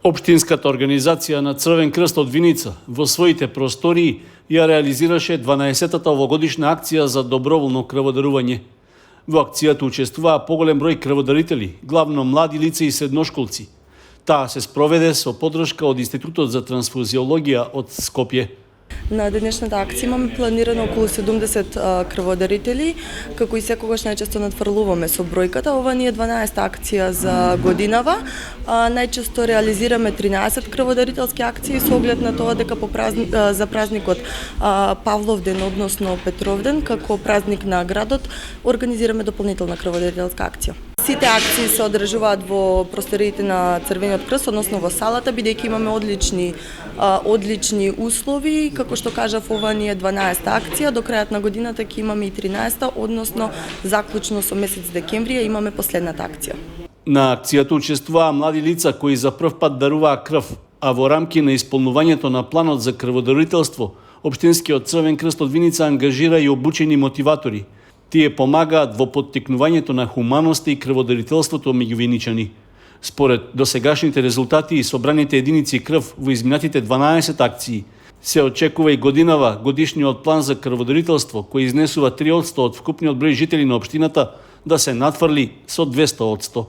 Општинската организација на Црвен крст од Виница во своите простории ја реализираше 12-та овогодишна акција за доброволно крводарување. Во акцијата учествуваа поголем број крводарители, главно млади лица и средношколци. Таа се спроведе со подршка од Институтот за трансфузиологија од Скопје. На денешната акција имаме планирано околу 70 крводарители, како и секогаш најчесто надфрлуваме со бројката. Ова ни е 12-та акција за годинава. Најчесто реализираме 13 крводарителски акции со оглед на тоа дека за празникот Павлов ден, односно Петровден, како празник на градот, организираме дополнителна крводарителска акција. Сите акции се одржуваат во просториите на Црвениот крст, односно во салата, бидејќи имаме одлични услови. Како што кажав, ова ни е 12-та акција, до крајот на годината ќе имаме и 13-та, односно заклучно со месец декември имаме последната акција. На акцијата учествуваа млади лица кои за прв пат даруваа крв, а во рамки на исполнувањето на планот за крводарителство, Општинскиот Црвен крст од Виница ангажира и обучени мотиватори. Тие помагаат во поттикнувањето на хуманоста и крводарителството меѓу виничани. Според досегашните резултати и собраните единици крв во изминатите 12 акции, се очекува и годинава годишниот план за крводарителство, кој изнесува 3% од вкупниот број жители на општината, да се надфрли со 200%.